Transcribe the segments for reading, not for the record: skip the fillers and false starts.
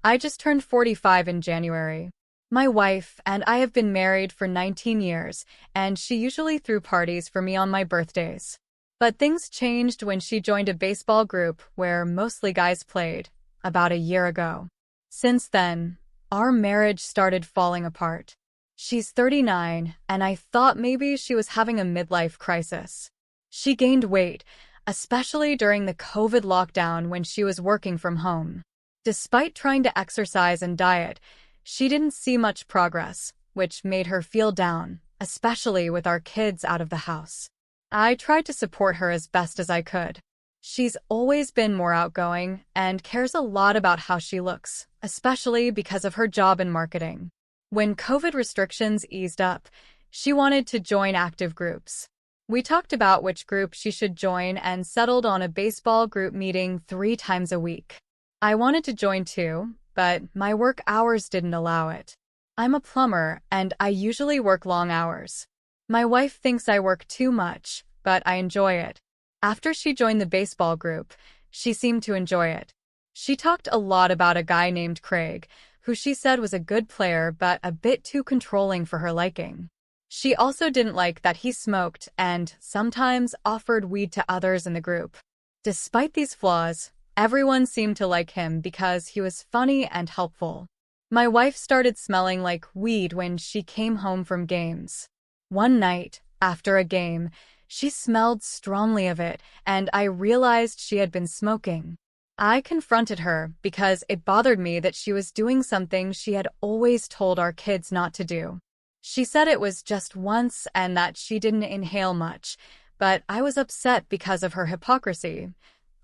I just turned 45 in January. My wife and I have been married for 19 years, and she usually threw parties for me on my birthdays. But things changed when she joined a baseball group where mostly guys played, about a year ago. Since then, our marriage started falling apart. She's 39, and I thought maybe she was having a midlife crisis. She gained weight, especially during the COVID lockdown when she was working from home. Despite trying to exercise and diet, she didn't see much progress, which made her feel down, especially with our kids out of the house. I tried to support her as best as I could. She's always been more outgoing and cares a lot about how she looks, especially because of her job in marketing. When COVID restrictions eased up, she wanted to join active groups. We talked about which group she should join and settled on a baseball group meeting 3 times a week. I wanted to join too, but my work hours didn't allow it. I'm a plumber, and I usually work long hours. My wife thinks I work too much, but I enjoy it. After she joined the baseball group, she seemed to enjoy it. She talked a lot about a guy named Craig, who she said was a good player but a bit too controlling for her liking. She also didn't like that he smoked and sometimes offered weed to others in the group. Despite these flaws, everyone seemed to like him because he was funny and helpful. My wife started smelling like weed when she came home from games. One night, after a game, she smelled strongly of it, and I realized she had been smoking. I confronted her because it bothered me that she was doing something she had always told our kids not to do. She said it was just once and that she didn't inhale much, but I was upset because of her hypocrisy.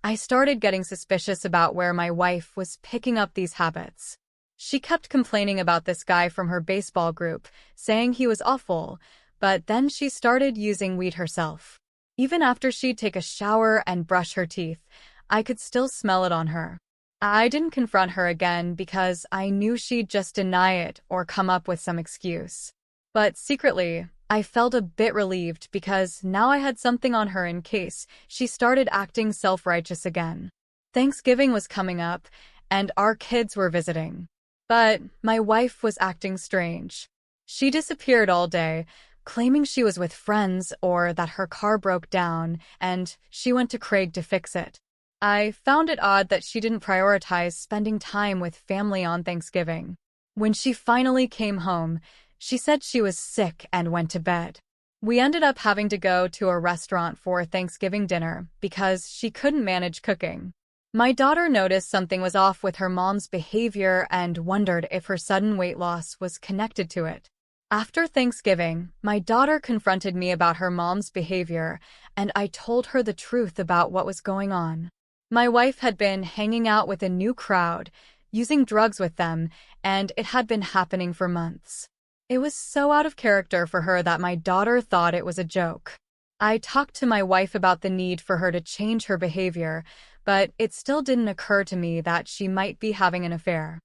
I started getting suspicious about where my wife was picking up these habits. She kept complaining about this guy from her baseball group, saying he was awful, but then she started using weed herself. Even after she'd take a shower and brush her teeth, I could still smell it on her. I didn't confront her again because I knew she'd just deny it or come up with some excuse. But secretly, I felt a bit relieved because now I had something on her in case she started acting self-righteous again. Thanksgiving was coming up, and our kids were visiting. But my wife was acting strange. She disappeared all day, claiming she was with friends or that her car broke down, and she went to Craig to fix it. I found it odd that she didn't prioritize spending time with family on Thanksgiving. When she finally came home, she said she was sick and went to bed. We ended up having to go to a restaurant for Thanksgiving dinner because she couldn't manage cooking. My daughter noticed something was off with her mom's behavior and wondered if her sudden weight loss was connected to it. After Thanksgiving, my daughter confronted me about her mom's behavior, and I told her the truth about what was going on. My wife had been hanging out with a new crowd, using drugs with them, and it had been happening for months. It was so out of character for her that my daughter thought it was a joke. I talked to my wife about the need for her to change her behavior, but it still didn't occur to me that she might be having an affair.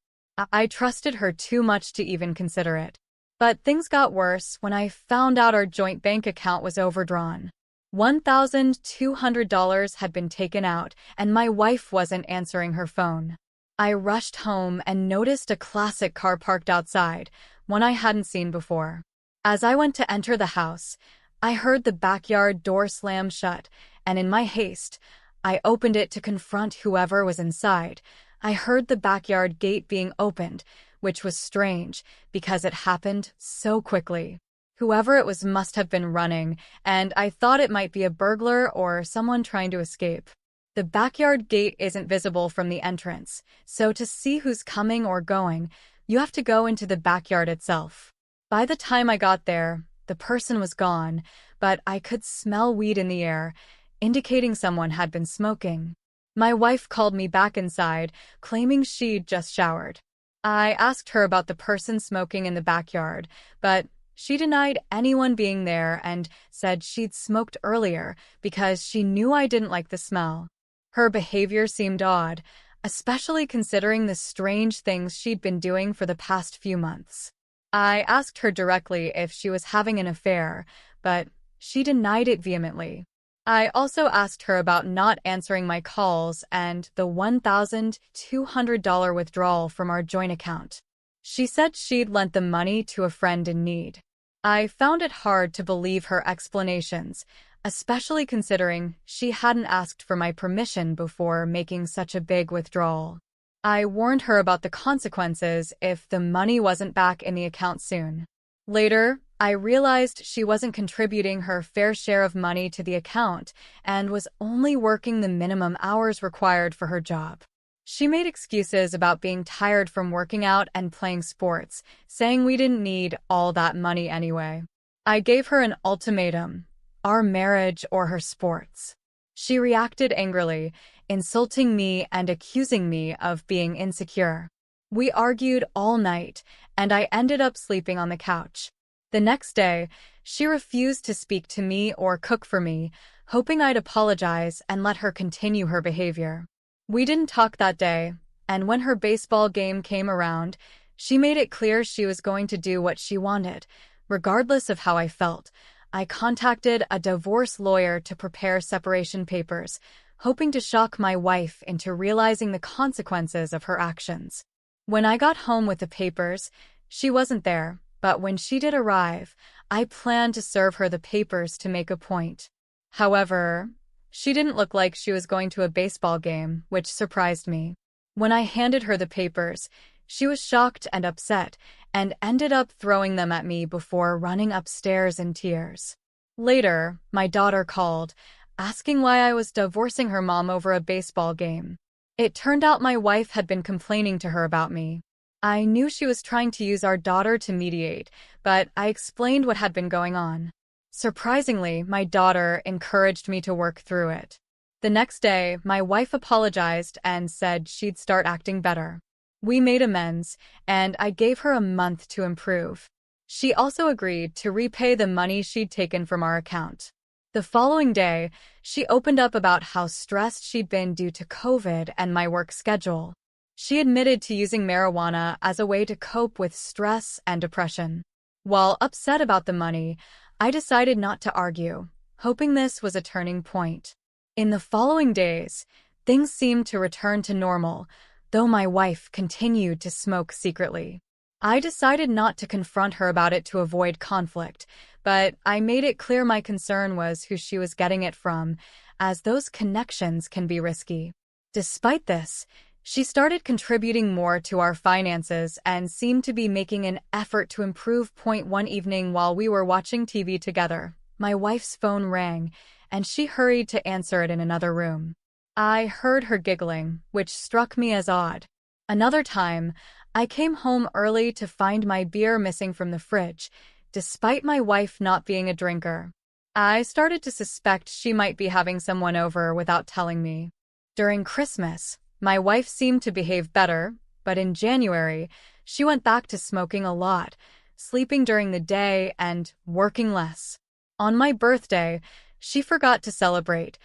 I trusted her too much to even consider it. But things got worse when I found out our joint bank account was overdrawn. $1,200 had been taken out, and my wife wasn't answering her phone. I rushed home and noticed a classic car parked outside, one I hadn't seen before. As I went to enter the house, I heard the backyard door slam shut, and in my haste, I opened it to confront whoever was inside. I heard the backyard gate being opened, which was strange because it happened so quickly. Whoever it was must have been running, and I thought it might be a burglar or someone trying to escape. The backyard gate isn't visible from the entrance, so to see who's coming or going, you have to go into the backyard itself. By the time I got there, the person was gone, but I could smell weed in the air, indicating someone had been smoking. My wife called me back inside, claiming she'd just showered. I asked her about the person smoking in the backyard, but she denied anyone being there and said she'd smoked earlier because she knew I didn't like the smell. Her behavior seemed odd, especially considering the strange things she'd been doing for the past few months. I asked her directly if she was having an affair, but she denied it vehemently. I also asked her about not answering my calls and the $1,200 withdrawal from our joint account. She said she'd lent the money to a friend in need. I found it hard to believe her explanations, especially considering she hadn't asked for my permission before making such a big withdrawal. I warned her about the consequences if the money wasn't back in the account soon. Later, I realized she wasn't contributing her fair share of money to the account and was only working the minimum hours required for her job. She made excuses about being tired from working out and playing sports, saying we didn't need all that money anyway. I gave her an ultimatum: our marriage or her sports. She reacted angrily, insulting me and accusing me of being insecure. We argued all night, and I ended up sleeping on the couch. The next day, she refused to speak to me or cook for me, hoping I'd apologize and let her continue her behavior. We didn't talk that day, and when her baseball game came around, she made it clear she was going to do what she wanted, regardless of how I felt. I contacted a divorce lawyer to prepare separation papers, hoping to shock my wife into realizing the consequences of her actions. When I got home with the papers, she wasn't there, but when she did arrive, I planned to serve her the papers to make a point. However, she didn't look like she was going to a baseball game, which surprised me. When I handed her the papers, she was shocked and upset, and ended up throwing them at me before running upstairs in tears. Later, my daughter called, asking why I was divorcing her mom over a baseball game. It turned out my wife had been complaining to her about me. I knew she was trying to use our daughter to mediate, but I explained what had been going on. Surprisingly, my daughter encouraged me to work through it. The next day, my wife apologized and said she'd start acting better. We made amends, and I gave her a month to improve. She also agreed to repay the money she'd taken from our account. The following day, she opened up about how stressed she'd been due to COVID and my work schedule. She admitted to using marijuana as a way to cope with stress and depression. While upset about the money, I decided not to argue, hoping this was a turning point. In the following days, things seemed to return to normal, though my wife continued to smoke secretly. I decided not to confront her about it to avoid conflict, but I made it clear my concern was who she was getting it from, as those connections can be risky. Despite this, she started contributing more to our finances and seemed to be making an effort to improve. One evening while we were watching TV together, my wife's phone rang, and she hurried to answer it in another room. I heard her giggling, which struck me as odd. Another time, I came home early to find my beer missing from the fridge, despite my wife not being a drinker. I started to suspect she might be having someone over without telling me. During Christmas, my wife seemed to behave better, but in January, she went back to smoking a lot, sleeping during the day and working less. On my birthday, she forgot to celebrate,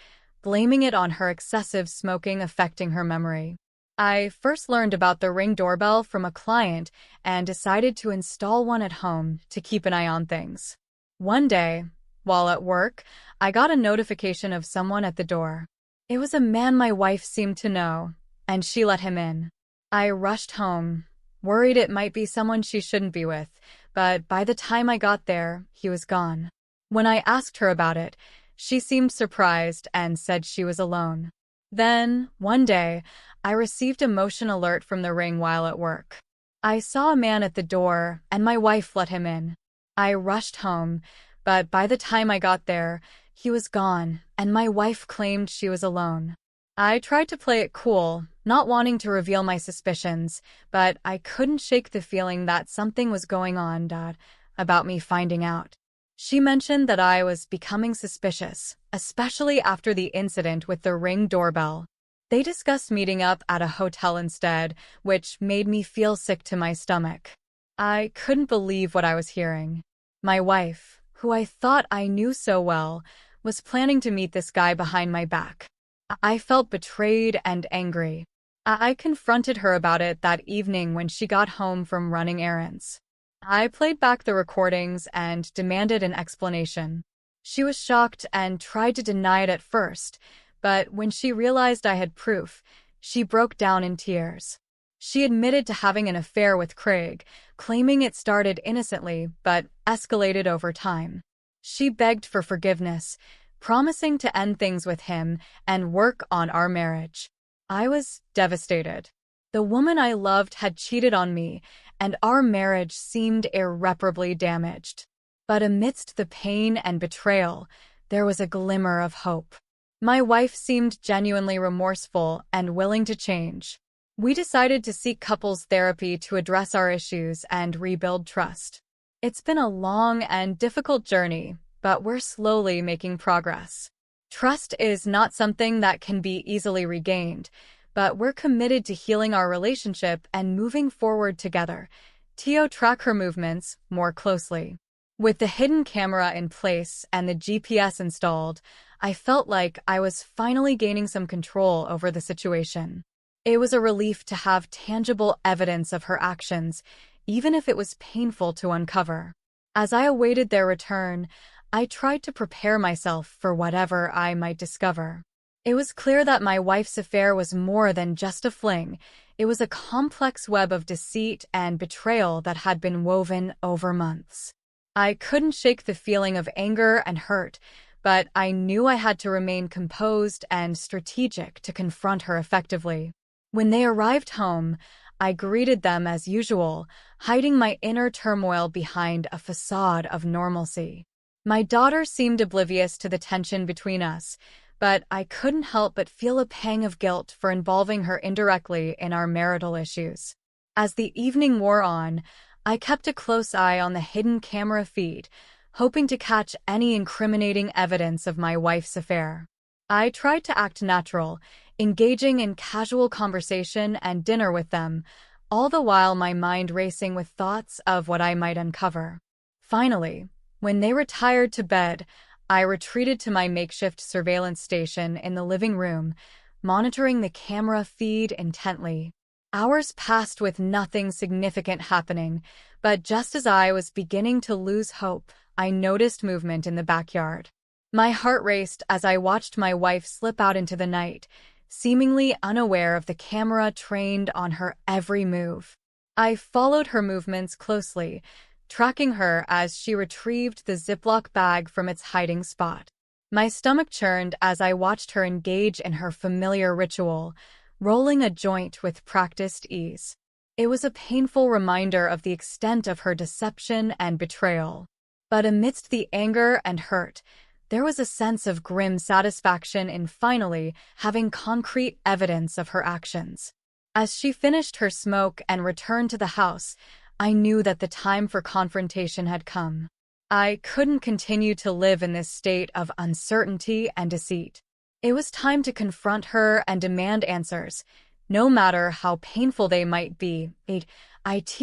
blaming it on her excessive smoking affecting her memory. I first learned about the Ring doorbell from a client and decided to install one at home to keep an eye on things. One day, while at work, I got a notification of someone at the door. It was a man my wife seemed to know, and she let him in. I rushed home, worried it might be someone she shouldn't be with, but by the time I got there, he was gone. When I asked her about it, she seemed surprised and said she was alone. Then, one day, I received a motion alert from the Ring while at work. I saw a man at the door, and my wife let him in. I rushed home, but by the time I got there, he was gone, and my wife claimed she was alone. I tried to play it cool, not wanting to reveal my suspicions, but I couldn't shake the feeling that something was going on, about me finding out. She mentioned that I was becoming suspicious, especially after the incident with the Ring doorbell. They discussed meeting up at a hotel instead, which made me feel sick to my stomach. I couldn't believe what I was hearing. My wife, who I thought I knew so well, was planning to meet this guy behind my back. I felt betrayed and angry. I confronted her about it that evening when she got home from running errands. I played back the recordings and demanded an explanation. She was shocked and tried to deny it at first, but when she realized I had proof, she broke down in tears. She admitted to having an affair with Craig, claiming it started innocently but escalated over time. She begged for forgiveness, promising to end things with him and work on our marriage. I was devastated. The woman I loved had cheated on me, and our marriage seemed irreparably damaged. But amidst the pain and betrayal, there was a glimmer of hope. My wife seemed genuinely remorseful and willing to change. We decided to seek couples therapy to address our issues and rebuild trust. It's been a long and difficult journey, but we're slowly making progress. Trust is not something that can be easily regained, but we're committed to healing our relationship and moving forward together. Tio track her movements more closely. With the hidden camera in place and the GPS installed, I felt like I was finally gaining some control over the situation. It was a relief to have tangible evidence of her actions, even if it was painful to uncover. As I awaited their return, I tried to prepare myself for whatever I might discover. It was clear that my wife's affair was more than just a fling. It was a complex web of deceit and betrayal that had been woven over months. I couldn't shake the feeling of anger and hurt, but I knew I had to remain composed and strategic to confront her effectively. When they arrived home, I greeted them as usual, hiding my inner turmoil behind a facade of normalcy. My daughter seemed oblivious to the tension between us, but I couldn't help but feel a pang of guilt for involving her indirectly in our marital issues. As the evening wore on, I kept a close eye on the hidden camera feed, hoping to catch any incriminating evidence of my wife's affair. I tried to act natural, engaging in casual conversation and dinner with them, all the while my mind racing with thoughts of what I might uncover. Finally, when they retired to bed, I retreated to my makeshift surveillance station in the living room, monitoring the camera feed intently. Hours passed with nothing significant happening, but just as I was beginning to lose hope, I noticed movement in the backyard. My heart raced as I watched my wife slip out into the night, seemingly unaware of the camera trained on her every move. I followed her movements closely, tracking her as she retrieved the Ziploc bag from its hiding spot. My stomach churned as I watched her engage in her familiar ritual, rolling a joint with practiced ease. It was a painful reminder of the extent of her deception and betrayal. But amidst the anger and hurt, there was a sense of grim satisfaction in finally having concrete evidence of her actions. As she finished her smoke and returned to the house, I knew that the time for confrontation had come. I couldn't continue to live in this state of uncertainty and deceit. It was time to confront her and demand answers, no matter how painful they might be. It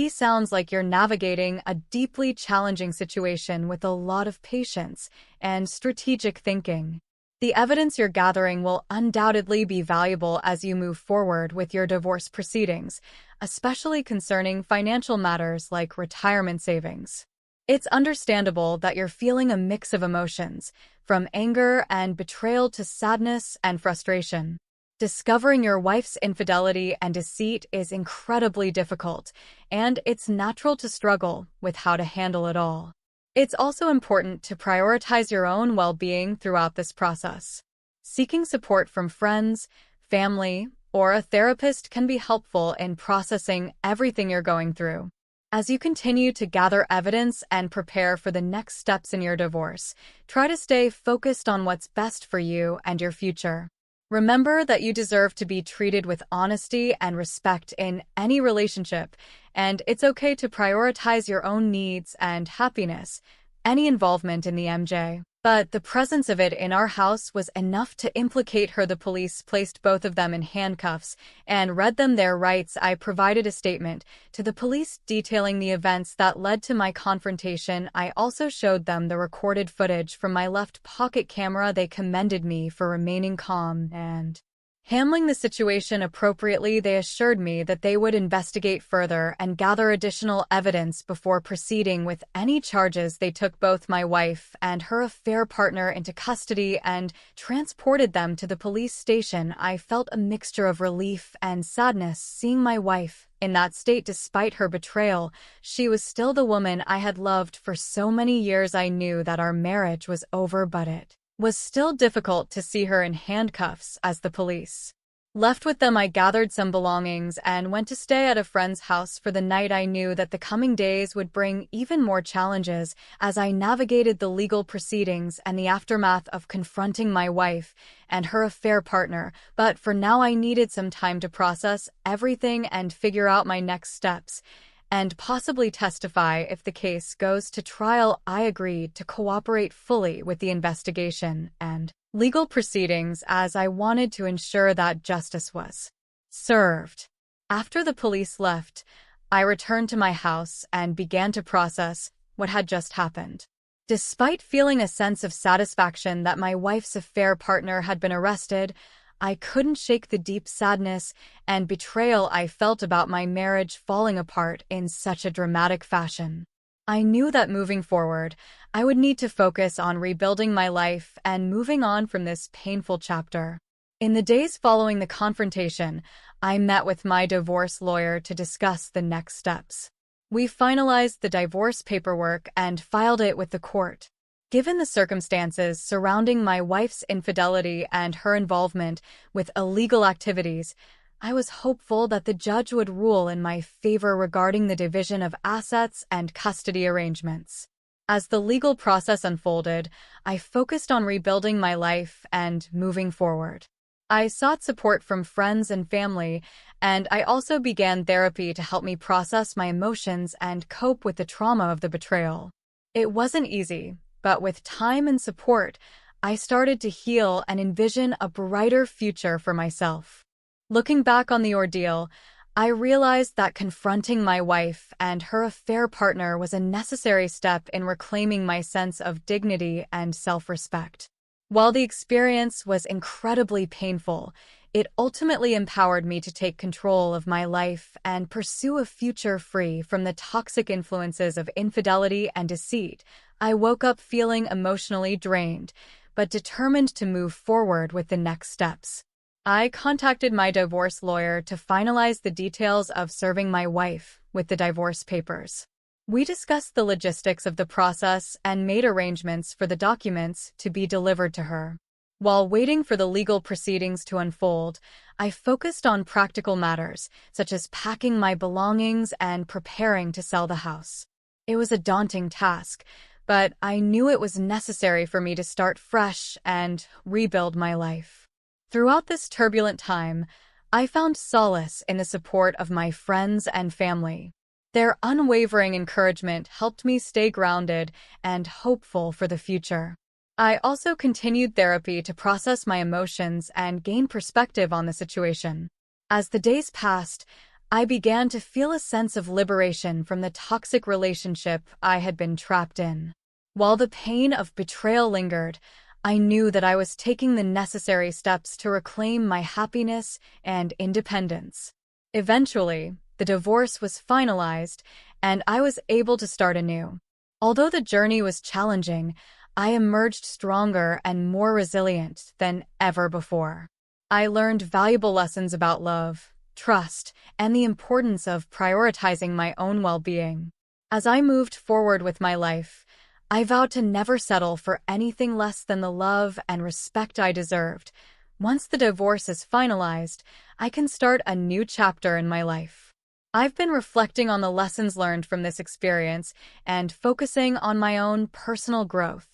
sounds like you're navigating a deeply challenging situation with a lot of patience and strategic thinking. The evidence you're gathering will undoubtedly be valuable as you move forward with your divorce proceedings, especially concerning financial matters like retirement savings. It's understandable that you're feeling a mix of emotions, from anger and betrayal to sadness and frustration. Discovering your wife's infidelity and deceit is incredibly difficult, and it's natural to struggle with how to handle it all. It's also important to prioritize your own well-being throughout this process. Seeking support from friends, family, or a therapist can be helpful in processing everything you're going through. As you continue to gather evidence and prepare for the next steps in your divorce, try to stay focused on what's best for you and your future. Remember that you deserve to be treated with honesty and respect in any relationship, and it's okay to prioritize your own needs and happiness. Any involvement in the MJ. But the presence of it in our house was enough to implicate her. The police placed both of them in handcuffs and read them their rights. I provided a statement to the police detailing the events that led to my confrontation. I also showed them the recorded footage from my left pocket camera. They commended me for remaining calm and Handling the situation appropriately, they assured me that they would investigate further and gather additional evidence before proceeding with any charges. They took both my wife and her affair partner into custody and transported them to the police station. I felt a mixture of relief and sadness seeing my wife in that state. Despite her betrayal, she was still the woman I had loved for so many years. I knew that our marriage was over, but it was still difficult to see her in handcuffs as the police left with them. I gathered some belongings and went to stay at a friend's house for the night. I knew that the coming days would bring even more challenges as I navigated the legal proceedings and the aftermath of confronting my wife and her affair partner, but for now I needed some time to process everything and figure out my next steps and possibly testify if the case goes to trial. I agreed to cooperate fully with the investigation and legal proceedings as I wanted to ensure that justice was served. After the police left, I returned to my house and began to process what had just happened. Despite feeling a sense of satisfaction that my wife's affair partner had been arrested, I couldn't shake the deep sadness and betrayal I felt about my marriage falling apart in such a dramatic fashion. I knew that moving forward, I would need to focus on rebuilding my life and moving on from this painful chapter. In the days following the confrontation, I met with my divorce lawyer to discuss the next steps. We finalized the divorce paperwork and filed it with the court. Given the circumstances surrounding my wife's infidelity and her involvement with illegal activities, I was hopeful that the judge would rule in my favor regarding the division of assets and custody arrangements. As the legal process unfolded, I focused on rebuilding my life and moving forward. I sought support from friends and family, and I also began therapy to help me process my emotions and cope with the trauma of the betrayal. It wasn't easy, but with time and support, I started to heal and envision a brighter future for myself. Looking back on the ordeal, I realized that confronting my wife and her affair partner was a necessary step in reclaiming my sense of dignity and self-respect. While the experience was incredibly painful, it ultimately empowered me to take control of my life and pursue a future free from the toxic influences of infidelity and deceit. I woke up feeling emotionally drained, but determined to move forward with the next steps. I contacted my divorce lawyer to finalize the details of serving my wife with the divorce papers. We discussed the logistics of the process and made arrangements for the documents to be delivered to her. While waiting for the legal proceedings to unfold, I focused on practical matters, such as packing my belongings and preparing to sell the house. It was a daunting task, but I knew it was necessary for me to start fresh and rebuild my life. Throughout this turbulent time, I found solace in the support of my friends and family. Their unwavering encouragement helped me stay grounded and hopeful for the future. I also continued therapy to process my emotions and gain perspective on the situation. As the days passed, I began to feel a sense of liberation from the toxic relationship I had been trapped in. While the pain of betrayal lingered, I knew that I was taking the necessary steps to reclaim my happiness and independence. Eventually, the divorce was finalized, and I was able to start anew. Although the journey was challenging, I emerged stronger and more resilient than ever before. I learned valuable lessons about love, trust, and the importance of prioritizing my own well-being. As I moved forward with my life, I vowed to never settle for anything less than the love and respect I deserved. Once the divorce is finalized, I can start a new chapter in my life. I've been reflecting on the lessons learned from this experience and focusing on my own personal growth.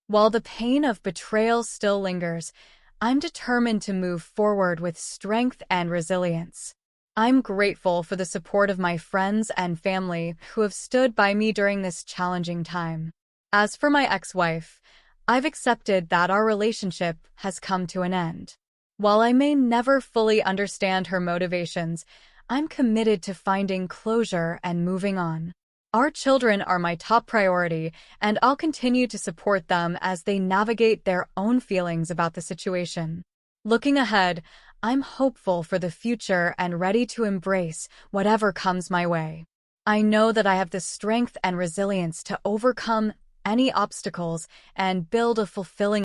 While the pain of betrayal still lingers, I'm determined to move forward with strength and resilience. I'm grateful for the support of my friends and family who have stood by me during this challenging time. As for my ex-wife, I've accepted that our relationship has come to an end. While I may never fully understand her motivations, I'm committed to finding closure and moving on. Our children are my top priority, and I'll continue to support them as they navigate their own feelings about the situation. Looking ahead, I'm hopeful for the future and ready to embrace whatever comes my way. I know that I have the strength and resilience to overcome any obstacles and build a fulfilling